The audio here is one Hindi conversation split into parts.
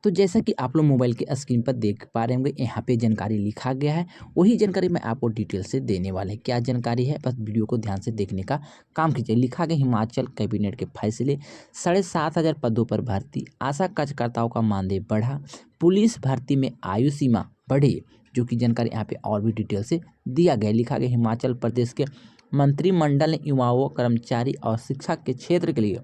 तो जैसा कि आप लोग मोबाइल के स्क्रीन पर देख पा रहे होंगे, यहाँ पे जानकारी लिखा गया है। वही जानकारी मैं आपको डिटेल से देने वाला है। क्या जानकारी है, बस वीडियो को ध्यान से देखने का काम कीजिए। लिखा गया हिमाचल कैबिनेट के फैसले, 7,500 पदों पर भर्ती, आशा कार्यकर्ताओं का मानदेय बढ़ा, पुलिस भर्ती में आयु सीमा बढ़ी, जो कि जानकारी यहाँ पे और भी डिटेल से दिया गया। लिखा गया हिमाचल प्रदेश के मंत्रिमंडल ने युवाओं, कर्मचारी और शिक्षा के क्षेत्र के लिए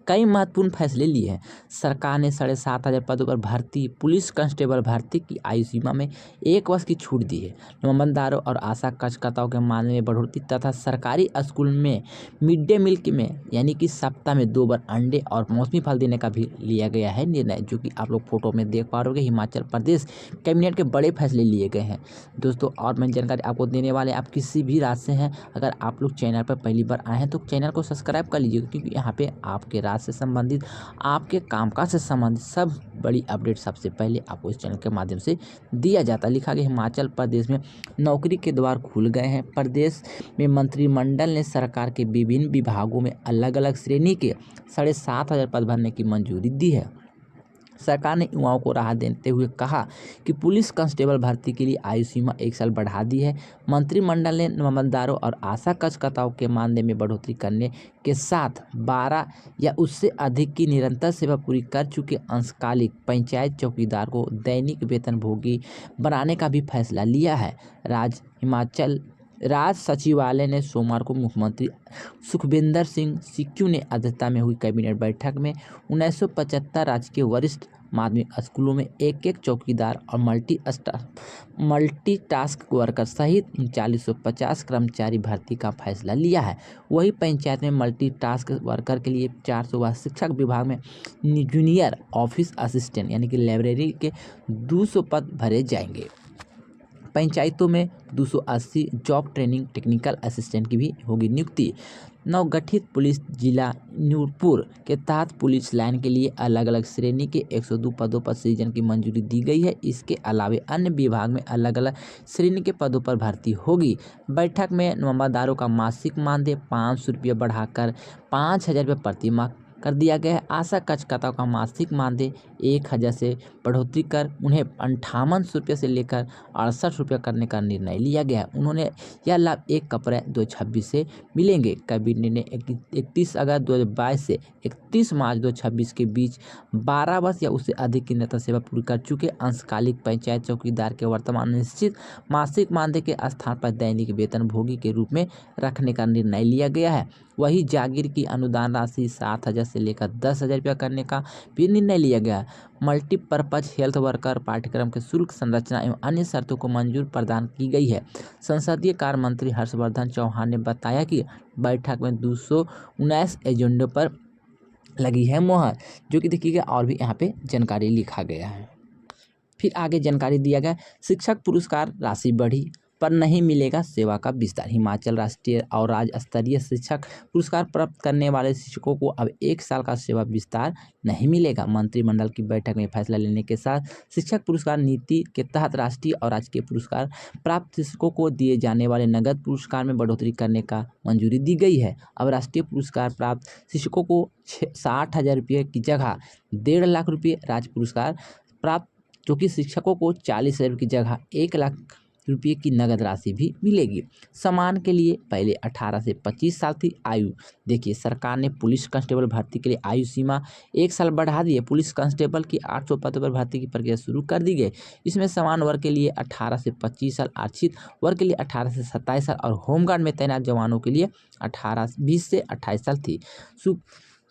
कई महत्वपूर्ण फैसले लिए हैं। सरकार ने 7,500 पदों पर भर्ती, पुलिस कांस्टेबल भर्ती की आयु सीमा में 1 वर्ष की छूट दी है। नवमदारों और आशा कार्यकर्ताओं के मानदेय में बढ़ोतरी तथा सरकारी स्कूल में मिड डे मील में यानी कि सप्ताह में 2 बार अंडे और मौसमी फल देने का भी लिया गया है निर्णय, जो कि आप लोग फोटो में देख पा रहे हो। हिमाचल प्रदेश कैबिनेट के बड़े फैसले लिए गए हैं दोस्तों। और मैं जानकारी आपको देने वाले, आप किसी भी राज्य से हैं, अगर आप लोग चैनल पर पहली बार आए हैं तो चैनल को सब्सक्राइब कर लीजिए, क्योंकि यहाँ पे आपके राज्य से संबंधित, आपके कामकाज से संबंधित सब बड़ी अपडेट सबसे पहले आपको इस चैनल के माध्यम से दिया जाता है। लिखा गया हिमाचल प्रदेश में नौकरी के द्वार खुल गए हैं। प्रदेश में मंत्रिमंडल ने सरकार के विभिन्न विभागों में अलग अलग श्रेणी के 7,500 पद भरने की मंजूरी दी है। सरकार ने युवाओं को राहत देते हुए कहा कि पुलिस कांस्टेबल भर्ती के लिए आयु सीमा 1 साल बढ़ा दी है। मंत्रिमंडल ने नवमदारों और आशा कार्यकर्ताओं के मानदेय में बढ़ोतरी करने के साथ 12 या उससे अधिक की निरंतर सेवा पूरी कर चुके अंशकालिक पंचायत चौकीदार को दैनिक वेतनभोगी बनाने का भी फैसला लिया है। राज्य सचिवालय ने सोमवार को मुख्यमंत्री सुखविंदर सिंह सुक्खू ने अध्यक्षता में हुई कैबिनेट बैठक में 1975 राजकीय वरिष्ठ माध्यमिक स्कूलों में एक चौकीदार और मल्टीटास्क वर्कर सहित 3950 कर्मचारी भर्ती का फैसला लिया है। वही पंचायत में मल्टीटास्क वर्कर के लिए 400 व शिक्षक विभाग में जूनियर ऑफिस असिस्टेंट यानी कि लाइब्रेरी के 200 पद भरे जाएंगे। पंचायतों में 280 जॉब ट्रेनिंग टेक्निकल असिस्टेंट की भी होगी नियुक्ति। नवगठित पुलिस जिला नूरपुर के तहत पुलिस लाइन के लिए अलग अलग श्रेणी के 102 पदों पर सृजन की मंजूरी दी गई है। इसके अलावा अन्य विभाग में अलग अलग श्रेणी के पदों पर भर्ती होगी। बैठक में नवमदारों का मासिक मानदेय 500 रुपये बढ़ाकर 5,000 रुपये प्रति माह कर दिया गया है। आशा कार्यकर्ताओं का मासिक मानदेय 1,000 से बढ़ोतरी कर उन्हें 5800 रुपये से लेकर 68 रुपये करने का निर्णय लिया गया है। उन्होंने यह लाभ 1 अप्रैल 2026 से मिलेंगे। कैबिनेट ने 31 अगस्त 2022 से 31 मार्च 2026 के बीच 12 वर्ष या उससे अधिक की निरंतर सेवा पूरी कर चुके अंशकालिक पंचायत चौकीदार के वर्तमान निश्चित मासिक मानदेय के स्थान पर दैनिक वेतनभोगी के रूप में रखने का निर्णय लिया गया है। वही जागीर की अनुदान राशि 7,000 से लेकर 10,000 रुपया करने का भी निर्णय लिया गया है। मल्टीपर्पज हेल्थ वर्कर पाठ्यक्रम के शुल्क संरचना एवं अन्य शर्तों को मंजूरी प्रदान की गई है। संसदीय कार्य मंत्री हर्षवर्धन चौहान ने बताया कि बैठक में 219 एजेंडों पर लगी है मोहर, जो कि देखिएगा और भी यहाँ पे जानकारी लिखा गया है। फिर आगे जानकारी दिया गया, शिक्षक पुरस्कार राशि बढ़ी पर नहीं मिलेगा सेवा का विस्तार। हिमाचल राष्ट्रीय और राज्य स्तरीय शिक्षक पुरस्कार प्राप्त करने वाले शिक्षकों को अब 1 साल का सेवा विस्तार नहीं मिलेगा। मंत्रिमंडल की बैठक में फैसला लेने के साथ शिक्षक पुरस्कार नीति के तहत राष्ट्रीय और राजकीय पुरस्कार प्राप्त शिक्षकों को दिए जाने वाले नगद पुरस्कार में बढ़ोतरी करने का मंजूरी दी गई है। अब राष्ट्रीय पुरस्कार प्राप्त शिक्षकों को 60,000 रुपये की जगह 1.5 लाख रुपये, राज्य पुरस्कार प्राप्त जो कि शिक्षकों को 40,000 की जगह 1 लाख रुपये की नगद राशि भी मिलेगी। समान के लिए पहले 18 से 25 साल थी आयु। देखिए, सरकार ने पुलिस कांस्टेबल भर्ती के लिए आयु सीमा 1 साल बढ़ा दी है। पुलिस कांस्टेबल की 800 पदों पर भर्ती की प्रक्रिया शुरू कर दी गई। इसमें समान वर्ग के लिए 18 से 25 साल, आरक्षित वर्ग के लिए 18 से 27 साल और होमगार्ड में तैनात जवानों के लिए 20 से 28 साल थी।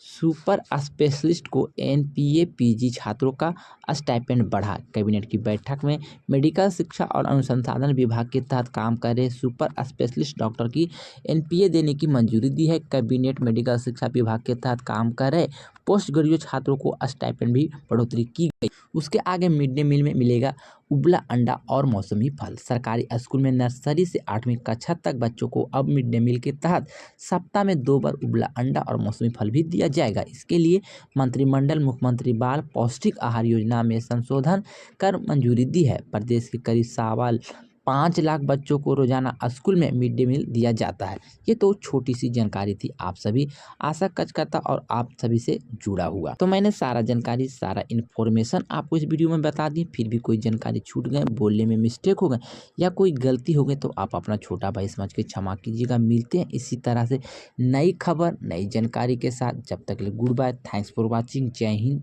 सुपर स्पेशलिस्ट को एनपीए पीजी छात्रों का स्टाइपेंड बढ़ा। कैबिनेट की बैठक में मेडिकल शिक्षा और अनुसंधान विभाग के तहत काम कर रहे सुपर स्पेशलिस्ट डॉक्टर की एनपीए देने की मंजूरी दी है। कैबिनेट मेडिकल शिक्षा विभाग के तहत काम कर रहे पोस्ट ग्रेजुएट छात्रों को स्टाइपेंड भी बढ़ोतरी की गई। उसके आगे मिड डे मील में मिलेगा उबला अंडा और मौसमी फल। सरकारी स्कूल में नर्सरी से 8वीं कक्षा तक बच्चों को अब मिड डे मील के तहत सप्ताह में 2 बार उबला अंडा और मौसमी फल भी दिया जाएगा। इसके लिए मंत्रिमंडल मुख्यमंत्री बाल पौष्टिक आहार योजना में संशोधन कर मंजूरी दी है। प्रदेश के करीब 5 लाख बच्चों को रोजाना स्कूल में मिड डे मील दिया जाता है। ये तो छोटी सी जानकारी थी, आप सभी आशा करता और आप सभी से जुड़ा हुआ। तो मैंने सारा जानकारी, सारा इन्फॉर्मेशन आपको इस वीडियो में बता दी। फिर भी कोई जानकारी छूट गए, बोलने में मिस्टेक हो गए या कोई गलती हो गई तो आप अपना छोटा भाई समझ के क्षमा कीजिएगा। मिलते हैं इसी तरह से नई खबर, नई जानकारी के साथ। जब तक के लिए good bye, thanks for watching, जय हिंद।